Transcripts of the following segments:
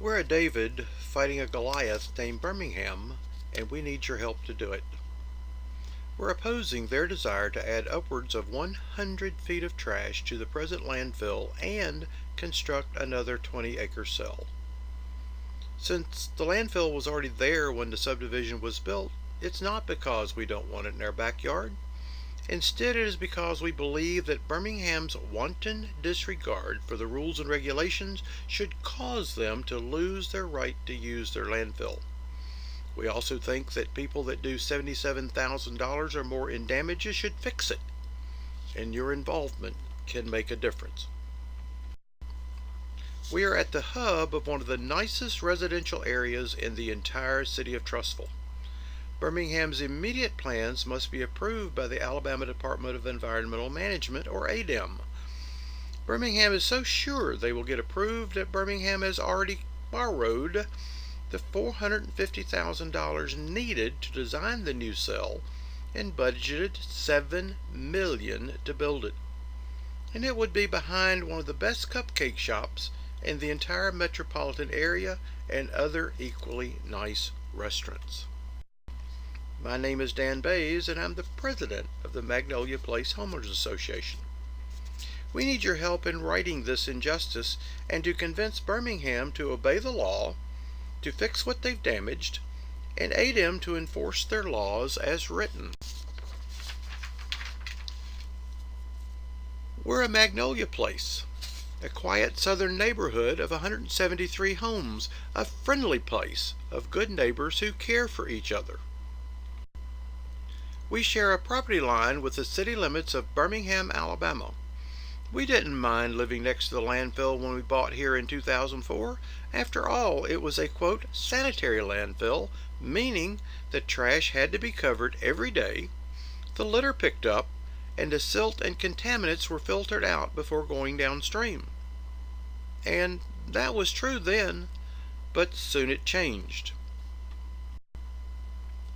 We're a David fighting a Goliath named Birmingham, and we need your help to do it. We're opposing their desire to add upwards of 100 feet of trash to the present landfill and construct another 20-acre cell. Since the landfill was already there when the subdivision was built, it's not because we don't want it in our backyard. Instead, it is because we believe that Birmingham's wanton disregard for the rules and regulations should cause them to lose their right to use their landfill. We also think that people that do $77,000 or more in damages should fix it, and your involvement can make a difference. We are at the hub of one of the nicest residential areas in the entire city of Trussville. Birmingham's immediate plans must be approved by the Alabama Department of Environmental Management, or ADEM. Birmingham is so sure they will get approved that Birmingham has already borrowed the $450,000 needed to design the new cell and budgeted $7 million to build it. And it would be behind one of the best cupcake shops in the entire metropolitan area and other equally nice restaurants. My name is Dan Bays, and I'm the president of the Magnolia Place Homeowners Association. We need your help in righting this injustice and to convince Birmingham to obey the law, to fix what they've damaged, and aid them to enforce their laws as written. We're a Magnolia Place, a quiet southern neighborhood of 173 homes, a friendly place of good neighbors who care for each other. We share a property line with the city limits of Birmingham, Alabama. We didn't mind living next to the landfill when we bought here in 2004. After all, it was a, quote, sanitary landfill, meaning that trash had to be covered every day, the litter picked up, and the silt and contaminants were filtered out before going downstream. And that was true then, but soon it changed.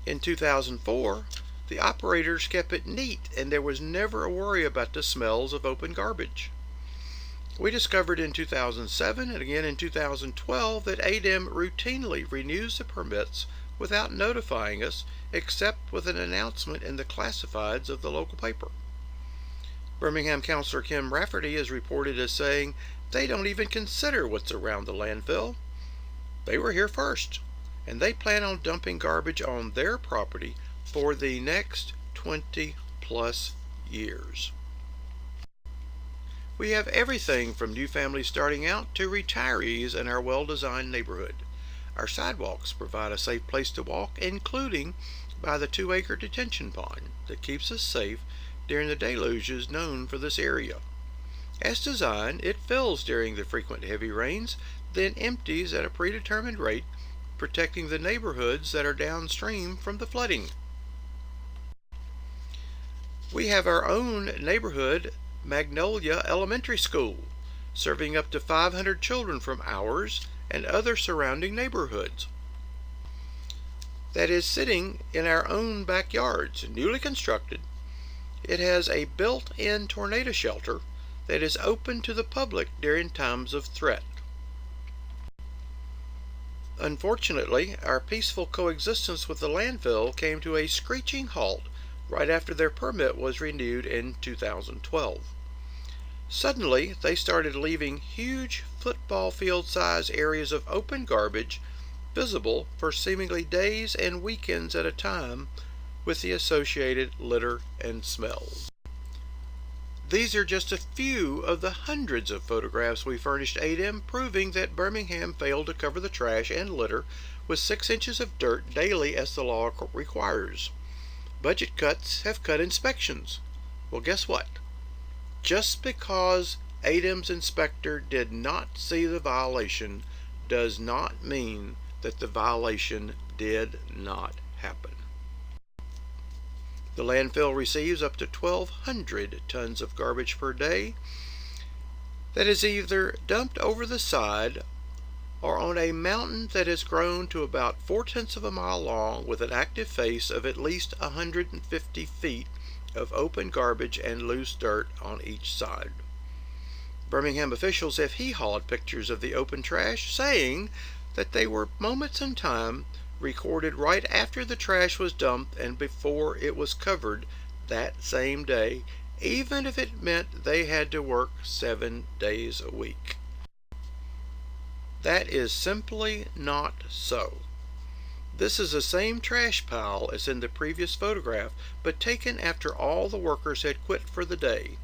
In 2004, the operators kept it neat, and there was never a worry about the smells of open garbage. We discovered in 2007 and again in 2012 that ADEM routinely renews the permits without notifying us, except with an announcement in the classifieds of the local paper. Birmingham Councilor Kim Rafferty is reported as saying they don't even consider what's around the landfill. They were here first, and they plan on dumping garbage on their property for the next 20 plus years. We have everything from new families starting out to retirees in our well-designed neighborhood. Our sidewalks provide a safe place to walk, including by the 2-acre detention pond that keeps us safe during the deluges known for this area. As designed, it fills during the frequent heavy rains, then empties at a predetermined rate, protecting the neighborhoods that are downstream from the flooding. We have our own neighborhood Magnolia Elementary School, serving up to 500 children from ours and other surrounding neighborhoods. That is sitting in our own backyards, newly constructed. It has a built-in tornado shelter that is open to the public during times of threat. Unfortunately, our peaceful coexistence with the landfill came to a screeching halt right after their permit was renewed in 2012. Suddenly, they started leaving huge football field-sized areas of open garbage visible for seemingly days and weekends at a time, with the associated litter and smells. These are just a few of the hundreds of photographs we furnished ADEM proving that Birmingham failed to cover the trash and litter with 6 inches of dirt daily as the law requires. Budget cuts have cut inspections. Well, guess what? Just because ADEM's inspector did not see the violation does not mean that the violation did not happen. The landfill receives up to 1,200 tons of garbage per day that is either dumped over the side or on a mountain that has grown to about 4/10 of a mile long with an active face of at least 150 feet of open garbage and loose dirt on each side. Birmingham officials have hee-hawed pictures of the open trash, saying that they were moments in time recorded right after the trash was dumped and before it was covered that same day, even if it meant they had to work 7 days a week. That is simply not so. This is the same trash pile as in the previous photograph, but taken after all the workers had quit for the day,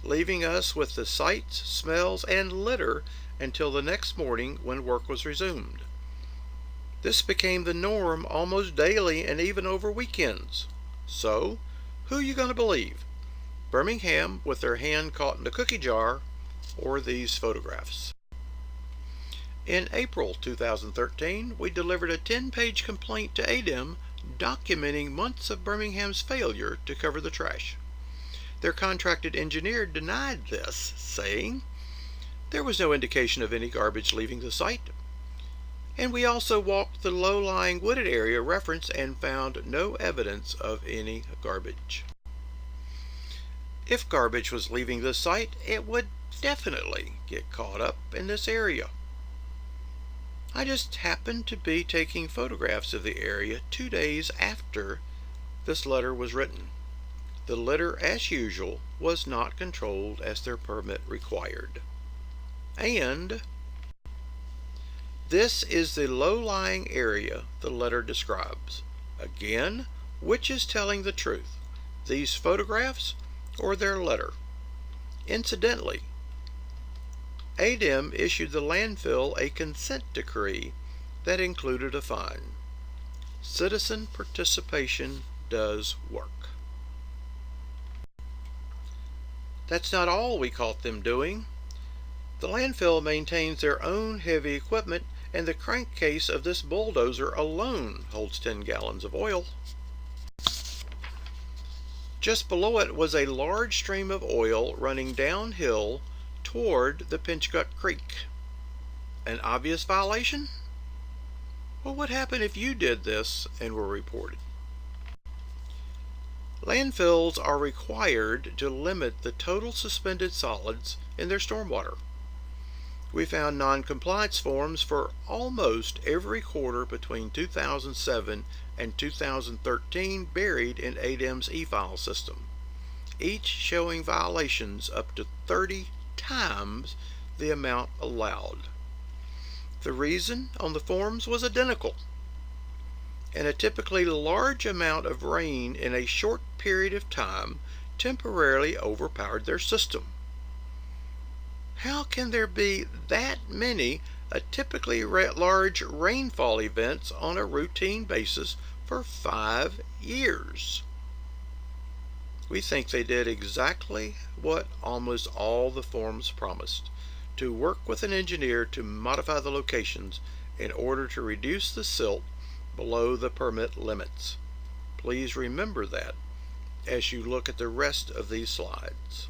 leaving us with the sights, smells, and litter until the next morning when work was resumed. This became the norm almost daily and even over weekends. So, who you going to believe? Birmingham with their hand caught in the cookie jar, or these photographs? In April 2013, we delivered a 10-page complaint to ADEM documenting months of Birmingham's failure to cover the trash. Their contracted engineer denied this, saying there was no indication of any garbage leaving the site. And we also walked the low-lying wooded area referenced and found no evidence of any garbage. If garbage was leaving the site, it would definitely get caught up in this area. I just happened to be taking photographs of the area 2 days after this letter was written. The litter, as usual, was not controlled as their permit required. And this is the low-lying area the letter describes. Again, which is telling the truth, these photographs or their letter? Incidentally, ADEM issued the landfill a consent decree that included a fine. Citizen participation does work. That's not all we caught them doing. The landfill maintains their own heavy equipment, and the crankcase of this bulldozer alone holds 10 gallons of oil. Just below it was a large stream of oil running downhill toward the Pinchgut Creek. An obvious violation? Well, what happened if you did this and were reported? Landfills are required to limit the total suspended solids in their stormwater. We found non-compliance forms for almost every quarter between 2007 and 2013 buried in ADEM's e-file system, each showing violations up to 30 times the amount allowed. The reason on the forms was identical, and a typically large amount of rain in a short period of time temporarily overpowered their system. How can there be that many typically large rainfall events on a routine basis for 5 years? We think they did exactly what almost all the forms promised, to work with an engineer to modify the locations in order to reduce the silt below the permit limits. Please remember that as you look at the rest of these slides.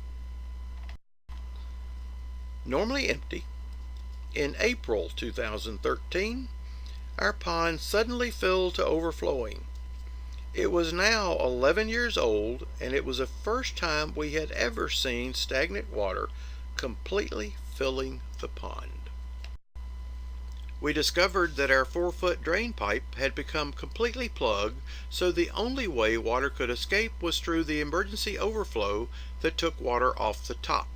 Normally empty, in April 2013, our pond suddenly filled to overflowing. It was now 11 years old, and it was the first time we had ever seen stagnant water completely filling the pond. We discovered that our 4-foot drain pipe had become completely plugged, so the only way water could escape was through the emergency overflow that took water off the top.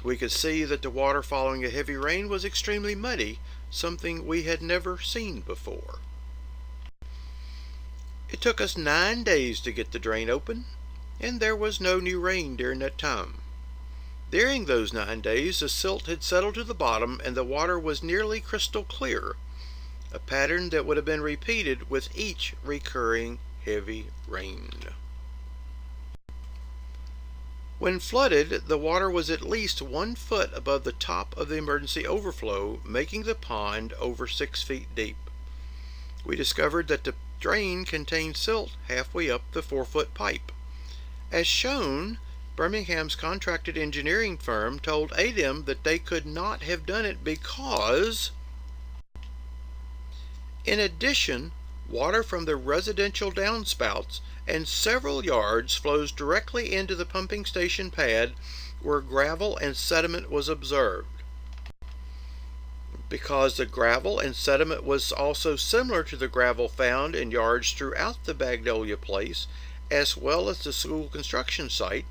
We could see that the water following a heavy rain was extremely muddy, something we had never seen before. It took us 9 days to get the drain open, and there was no new rain during that time. During those 9 days, the silt had settled to the bottom and the water was nearly crystal clear, a pattern that would have been repeated with each recurring heavy rain. When flooded, the water was at least 1 foot above the top of the emergency overflow, making the pond over 6 feet deep. We discovered that the drain contained silt halfway up the 4-foot pipe. As shown, Birmingham's contracted engineering firm told ADEM that they could not have done it because, in addition, water from the residential downspouts and several yards flows directly into the pumping station pad where gravel and sediment was observed. Because the gravel and sediment was also similar to the gravel found in yards throughout the Magnolia place, as well as the school construction site,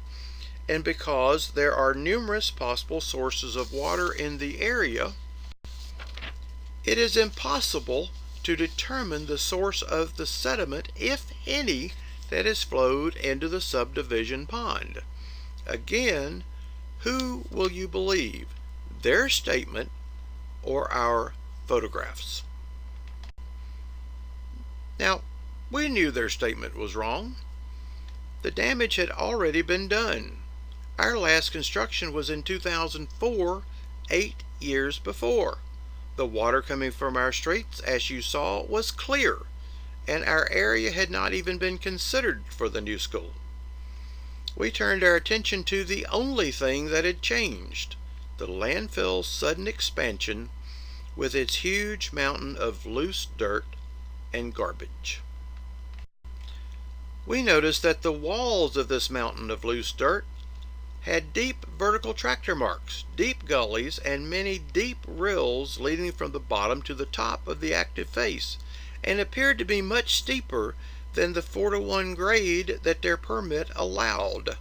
and because there are numerous possible sources of water in the area, it is impossible to determine the source of the sediment, if any, that has flowed into the subdivision pond. Again, who will you believe, their statement or our photographs? Now, we knew their statement was wrong. The damage had already been done. Our last construction was in 2004, 8 years before. The water coming from our streets, as you saw, was clear, and our area had not even been considered for the new school. We turned our attention to the only thing that had changed, the landfill's sudden expansion with its huge mountain of loose dirt and garbage. We noticed that the walls of this mountain of loose dirt had deep vertical tractor marks, deep gullies, and many deep rills leading from the bottom to the top of the active face, and appeared to be much steeper than the 4:1 grade that their permit allowed.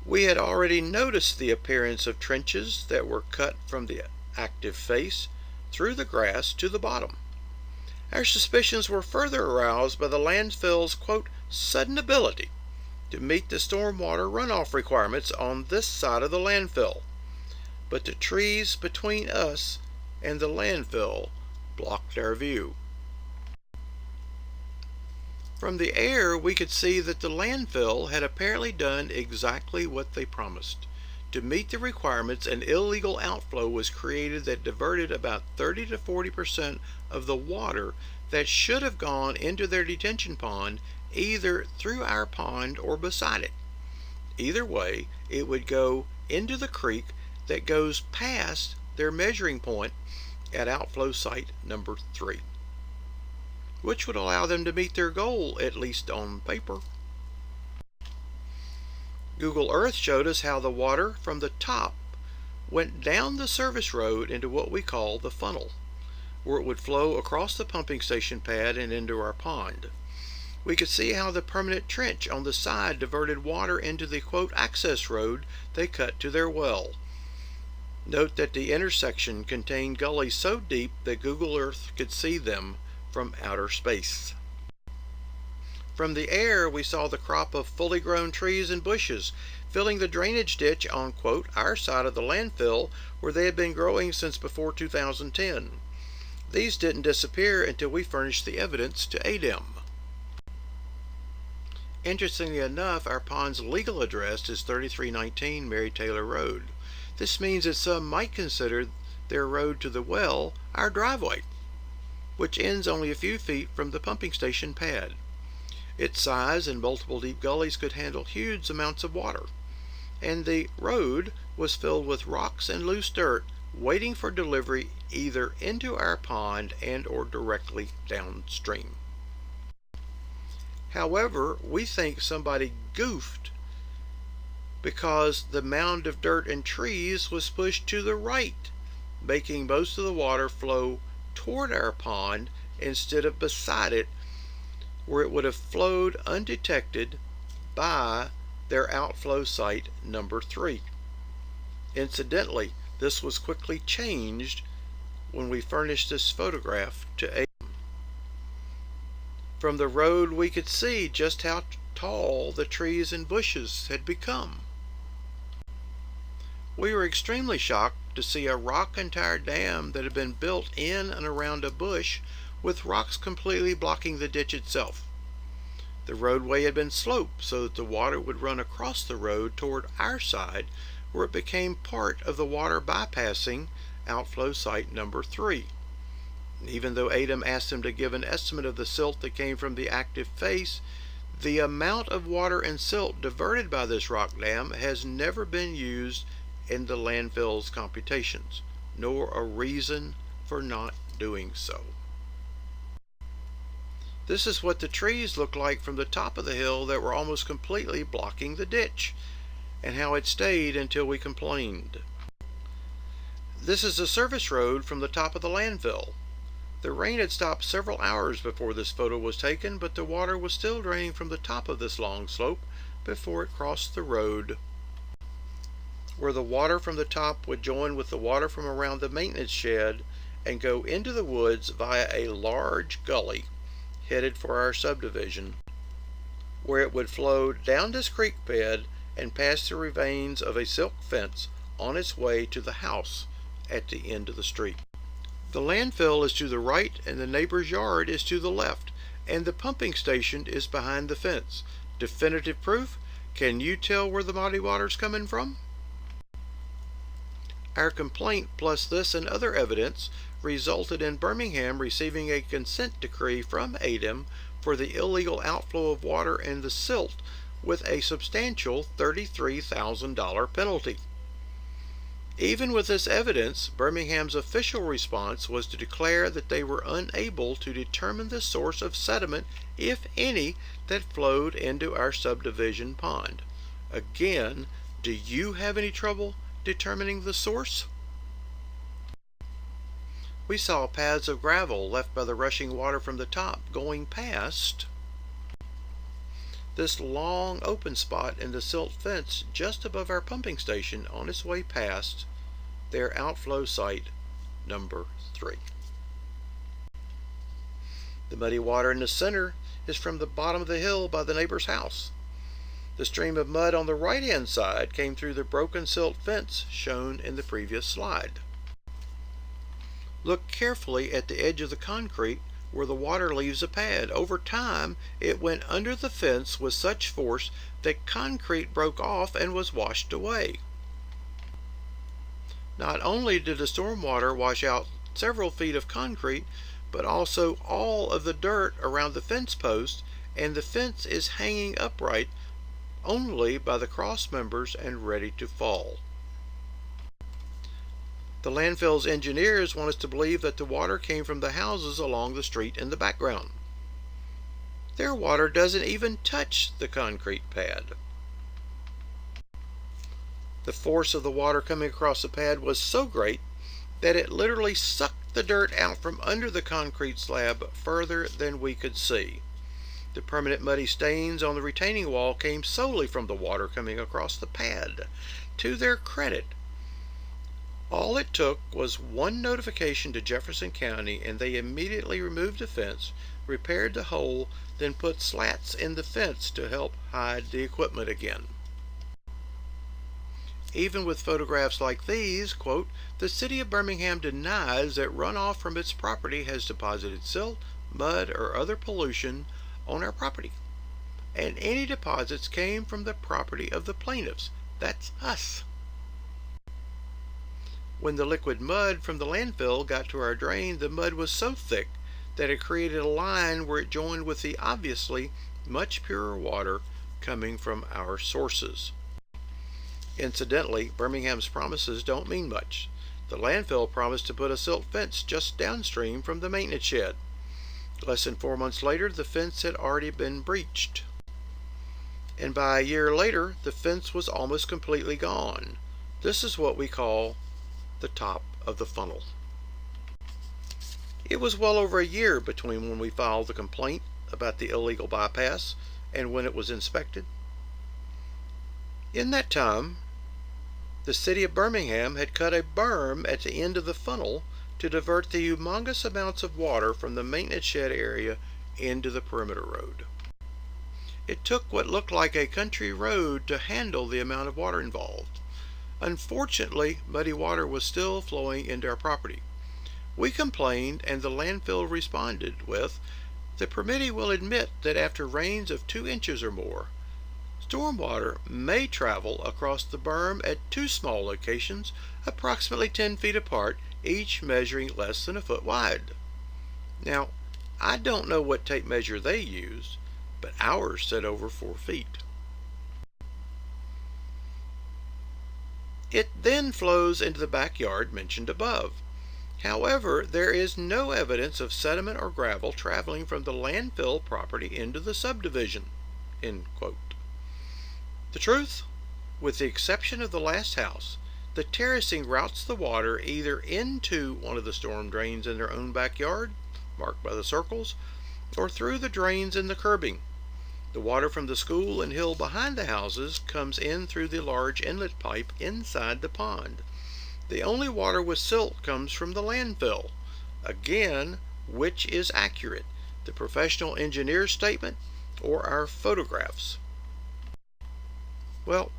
We had already noticed the appearance of trenches that were cut from the active face through the grass to the bottom. Our suspicions were further aroused by the landfill's, quote, sudden ability to meet the stormwater runoff requirements on this side of the landfill, but the trees between us and the landfill blocked our view. From the air, we could see that the landfill had apparently done exactly what they promised. To meet the requirements, an illegal outflow was created that diverted about 30 to 40% of the water that should have gone into their detention pond, either through our pond or beside it. Either way, it would go into the creek that goes past their measuring point at outflow site number 3, which would allow them to meet their goal, at least on paper. Google Earth showed us how the water from the top went down the service road into what we call the funnel, where it would flow across the pumping station pad and into our pond. We could see how the permanent trench on the side diverted water into the, quote, access road they cut to their well. Note that the intersection contained gullies so deep that Google Earth could see them from outer space. From the air, we saw the crop of fully grown trees and bushes filling the drainage ditch on, quote, our side of the landfill, where they had been growing since before 2010. These didn't disappear until we furnished the evidence to aid them. Interestingly enough, our pond's legal address is 3319 Mary Taylor Road. This means that some might consider their road to the well our driveway, which ends only a few feet from the pumping station pad. Its size and multiple deep gullies could handle huge amounts of water, and the road was filled with rocks and loose dirt waiting for delivery either into our pond and or directly downstream. However, we think somebody goofed because the mound of dirt and trees was pushed to the right, making most of the water flow toward our pond instead of beside it, where it would have flowed undetected by their outflow site number 3. Incidentally, this was quickly changed when we furnished this photograph to aid. From the road, we could see just how tall the trees and bushes had become. We were extremely shocked to see a rock-entire dam that had been built in and around a bush, with rocks completely blocking the ditch itself. The roadway had been sloped so that the water would run across the road toward our side, where it became part of the water bypassing outflow site number 3. Even though Adam asked him to give an estimate of the silt that came from the active face, the amount of water and silt diverted by this rock dam has never been used in the landfill's computations, nor a reason for not doing so. This is what the trees looked like from the top of the hill that were almost completely blocking the ditch. and how it stayed until we complained. This is a service road from the top of the landfill. The rain had stopped several hours before this photo was taken, but the water was still draining from the top of this long slope before it crossed the road, where the water from the top would join with the water from around the maintenance shed and go into the woods via a large gully headed for our subdivision, where it would flow down this creek bed and pass the remains of a silk fence on its way to the house at the end of the street. The landfill is to the right and the neighbor's yard is to the left, and the pumping station is behind the fence. Definitive proof? Can you tell where the muddy water's coming from? Our complaint, plus this and other evidence, resulted in Birmingham receiving a consent decree from ADEM for the illegal outflow of water and the silt, with a substantial $33,000 penalty. Even with this evidence, Birmingham's official response was to declare that they were unable to determine the source of sediment, if any, that flowed into our subdivision pond. Again, do you have any trouble determining the source? We saw paths of gravel left by the rushing water from the top going past this long open spot in the silt fence just above our pumping station on its way past their outflow site number 3. The muddy water in the center is from the bottom of the hill by the neighbor's house. The stream of mud on the right-hand side came through the broken silt fence shown in the previous slide. Look carefully at the edge of the concrete where the water leaves a pad. Over time, it went under the fence with such force that concrete broke off and was washed away. Not only did the stormwater wash out several feet of concrete, but also all of the dirt around the fence post, and the fence is hanging upright only by the cross members and ready to fall. The landfill's engineers want us to believe that the water came from the houses along the street in the background. Their water doesn't even touch the concrete pad. The force of the water coming across the pad was so great that it literally sucked the dirt out from under the concrete slab further than we could see. The permanent muddy stains on the retaining wall came solely from the water coming across the pad. To their credit, all it took was one notification to Jefferson County, and they immediately removed the fence, repaired the hole, then put slats in the fence to help hide the equipment again. Even with photographs like these, quote, the city of Birmingham denies that runoff from its property has deposited silt, mud, or other pollution on our property. And any deposits came from the property of the plaintiffs. That's us. When the liquid mud from the landfill got to our drain, the mud was so thick that it created a line where it joined with the obviously much purer water coming from our sources. Incidentally, Birmingham's promises don't mean much. The landfill promised to put a silt fence just downstream from the maintenance shed. Less than 4 months later, the fence had already been breached. And by a year later, the fence was almost completely gone. This is what we call the top of the funnel. It was well over a year between when we filed the complaint about the illegal bypass and when it was inspected. In that time, the city of Birmingham had cut a berm at the end of the funnel to divert the humongous amounts of water from the maintenance shed area into the perimeter road. It took what looked like a country road to handle the amount of water involved. Unfortunately, muddy water was still flowing into our property. We complained, and the landfill responded with, the permittee will admit that after rains of 2 inches or more, stormwater may travel across the berm at 2 small locations, approximately 10 feet apart, each measuring less than a foot wide. Now, I don't know what tape measure they used, but ours said over 4 feet. It then flows into the backyard mentioned above. However, there is no evidence of sediment or gravel traveling from the landfill property into the subdivision. End quote. The truth? With the exception of the last house, the terracing routes the water either into one of the storm drains in their own backyard, marked by the circles, or through the drains in the curbing. The water from the school and hill behind the houses comes in through the large inlet pipe inside the pond. The only water with silt comes from the landfill. Again, which is accurate, the professional engineer's statement or our photographs? Well,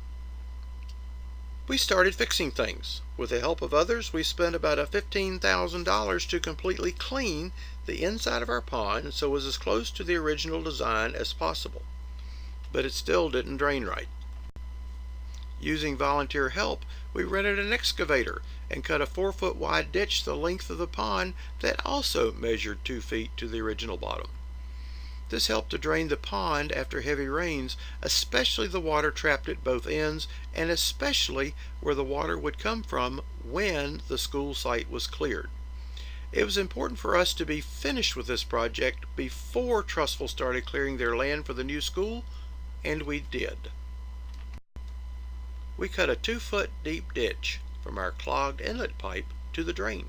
we started fixing things. With the help of others, we spent about $15,000 to completely clean the inside of our pond so it was as close to the original design as possible. But it still didn't drain right. Using volunteer help, we rented an excavator and cut a 4-foot wide ditch the length of the pond that also measured 2 feet to the original bottom. This helped to drain the pond after heavy rains, especially the water trapped at both ends, and especially where the water would come from when the school site was cleared. It was important for us to be finished with this project before Trussville started clearing their land for the new school, and we did. We cut a 2-foot deep ditch from our clogged inlet pipe to the drain.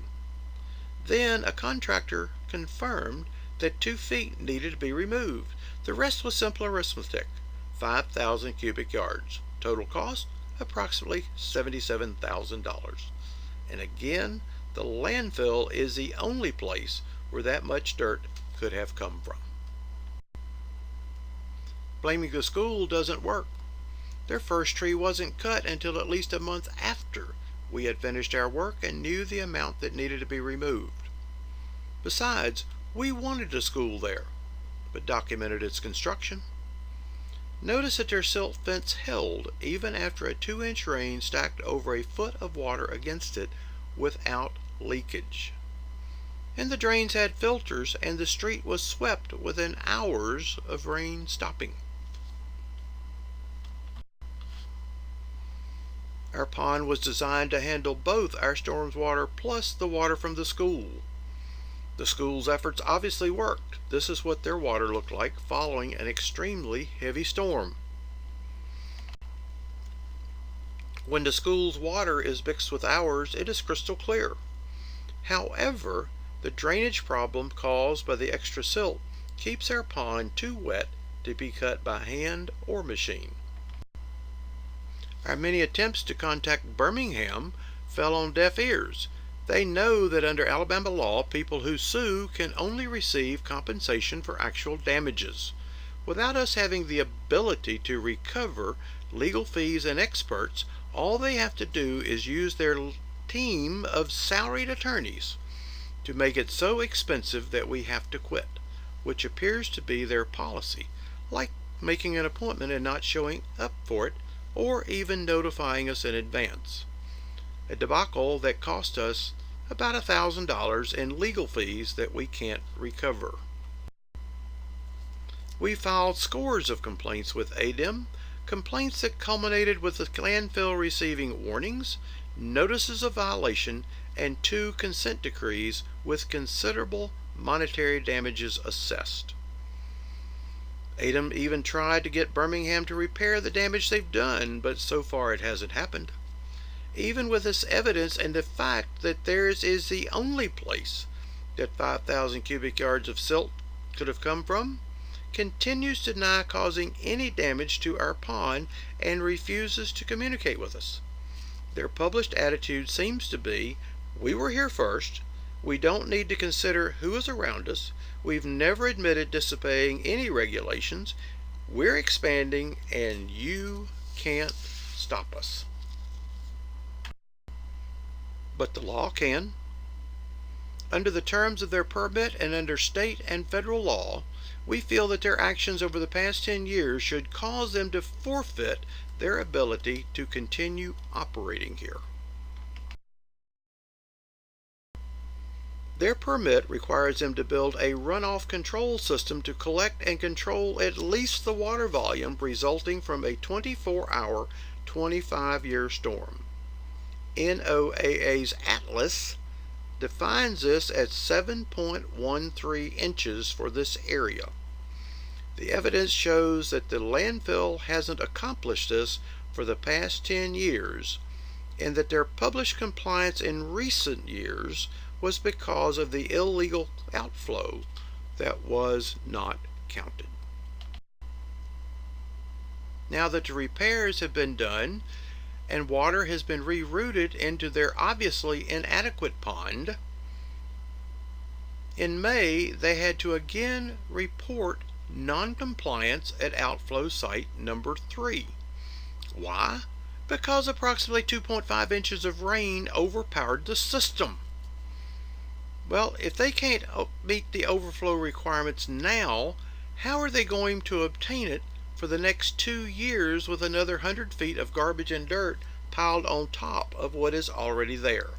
Then a contractor confirmed that 2 feet needed to be removed. The rest was simple arithmetic, 5,000 cubic yards. Total cost, approximately $77,000. And again, the landfill is the only place where that much dirt could have come from. Blaming the school doesn't work. Their first tree wasn't cut until at least a month after we had finished our work and knew the amount that needed to be removed. Besides, we wanted a school there, but documented its construction. Notice that their silt fence held even after a 2-inch rain stacked over a foot of water against it without leakage. And the drains had filters, and the street was swept within hours of rain stopping. Our pond was designed to handle both our storm's water plus the water from the school. The school's efforts obviously worked. This is what their water looked like following an extremely heavy storm. When the school's water is mixed with ours, it is crystal clear. However, the drainage problem caused by the extra silt keeps our pond too wet to be cut by hand or machine. Our many attempts to contact Birmingham fell on deaf ears. They know that under Alabama law, people who sue can only receive compensation for actual damages. Without us having the ability to recover legal fees and experts, all they have to do is use their team of salaried attorneys to make it so expensive that we have to quit, which appears to be their policy, like making an appointment and not showing up for it, or even notifying us in advance. A debacle that cost us about $1,000 in legal fees that we can't recover. We filed scores of complaints with ADEM, complaints that culminated with the landfill receiving warnings, notices of violation, and 2 consent decrees with considerable monetary damages assessed. ADEM even tried to get Birmingham to repair the damage they've done, but so far it hasn't happened. Even with this evidence and the fact that theirs is the only place that 5,000 cubic yards of silt could have come from, continues to deny causing any damage to our pond and refuses to communicate with us. Their published attitude seems to be, we were here first, we don't need to consider who is around us, we've never admitted disobeying any regulations, we're expanding and you can't stop us. But the law can. Under the terms of their permit and under state and federal law, we feel that their actions over the past 10 years should cause them to forfeit their ability to continue operating here. Their permit requires them to build a runoff control system to collect and control at least the water volume resulting from a 24-hour, 25-year storm. NOAA's Atlas defines this at 7.13 inches for this area. The evidence shows that the landfill hasn't accomplished this for the past 10 years, and that their published compliance in recent years was because of the illegal outflow that was not counted. Now that the repairs have been done and water has been rerouted into their obviously inadequate pond, in May they had to again report non-compliance at outflow site number 3. Why? Because approximately 2.5 inches of rain overpowered the system. Well, if they can't meet the overflow requirements now, how are they going to obtain it for the next 2 years with another 100 feet of garbage and dirt piled on top of what is already there?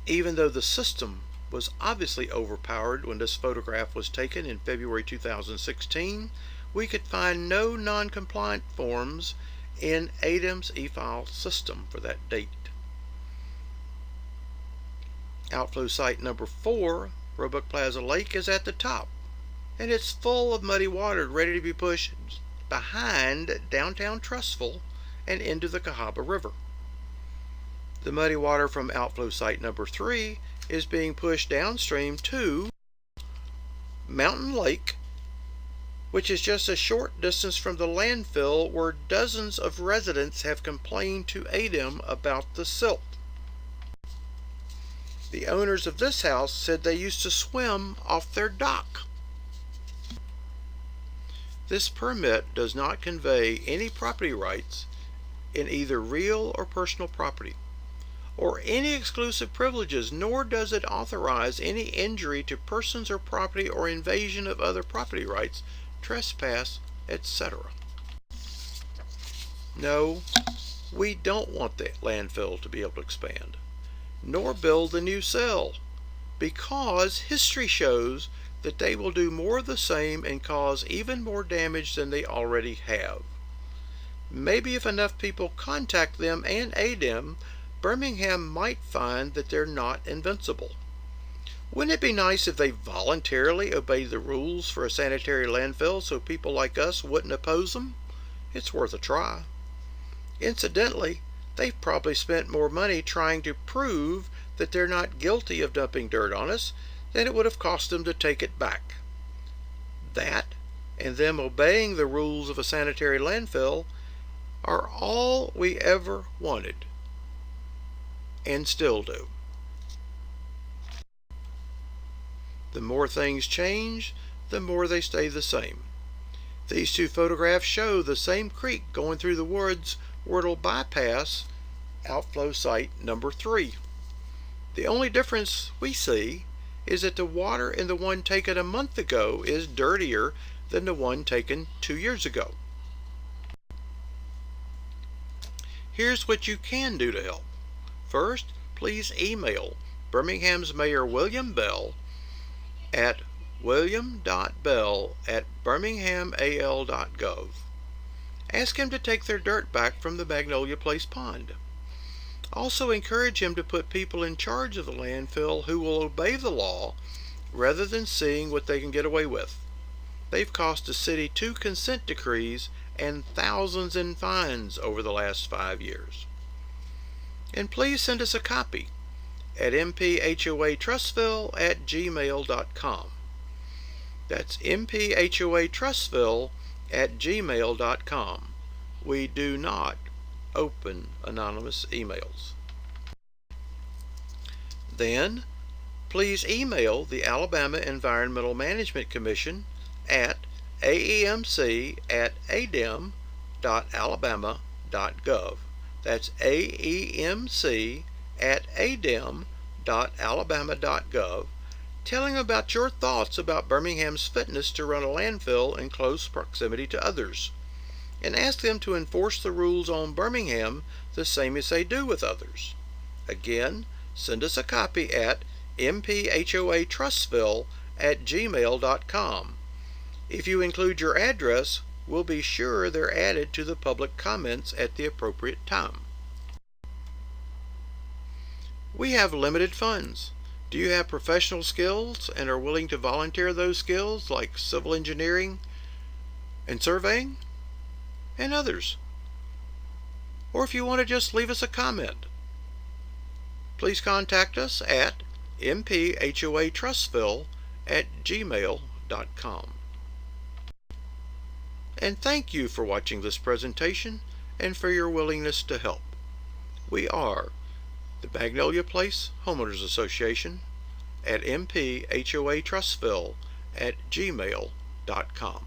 Even though the system was obviously overpowered when this photograph was taken in February 2016, we could find no non-compliant forms in ADEM's e-file system for that date. Outflow site number 4, Roebuck Plaza Lake, is at the top, and it's full of muddy water ready to be pushed behind downtown Trussville and into the Cahaba River. The muddy water from outflow site number 3 is being pushed downstream to Mountain Lake, which is just a short distance from the landfill where dozens of residents have complained to ADEM about the silt. The owners of this house said they used to swim off their dock. This permit does not convey any property rights in either real or personal property, or any exclusive privileges, nor does it authorize any injury to persons or property or invasion of other property rights, trespass, etc. No, we don't want the landfill to be able to expand, nor build a new cell, because history shows that they will do more of the same and cause even more damage than they already have. Maybe if enough people contact them and ADEM, Birmingham might find that they're not invincible. Wouldn't it be nice if they voluntarily obeyed the rules for a sanitary landfill so people like us wouldn't oppose them? It's worth a try. Incidentally, they've probably spent more money trying to prove that they're not guilty of dumping dirt on us than it would have cost them to take it back. That, and them obeying the rules of a sanitary landfill, are all we ever wanted, and still do. The more things change, the more they stay the same. These two photographs show the same creek going through the woods where it'll bypass outflow site number 3. The only difference we see is that the water in the one taken a month ago is dirtier than the one taken 2 years ago. Here's what you can do to help. First, please email Birmingham's Mayor William Bell at william.bell@birminghamal.gov. Ask him to take their dirt back from the Magnolia Place pond. Also encourage him to put people in charge of the landfill who will obey the law rather than seeing what they can get away with. They've cost the city 2 consent decrees and thousands in fines over the last 5 years. And please send us a copy at MPHOATrussville@gmail.com. That's MPHOATrussville@gmail.com. We do not open anonymous emails. Then, please email the Alabama Environmental Management Commission at aemc@adem.alabama.gov. That's aemc@adem.alabama.gov, telling about your thoughts about Birmingham's fitness to run a landfill in close proximity to others, and ask them to enforce the rules on Birmingham the same as they do with others. Again, send us a copy at MPHOATrussville@gmail.com. If you include your address, we'll be sure they're added to the public comments at the appropriate time. We have limited funds. Do you have professional skills and are willing to volunteer those skills like civil engineering and surveying? and others. Or if you want to just leave us a comment, please contact us at mphoatrustville@gmail.com. And thank you for watching this presentation and for your willingness to help. We are the Magnolia Place Homeowners Association at mphoatrustville@gmail.com.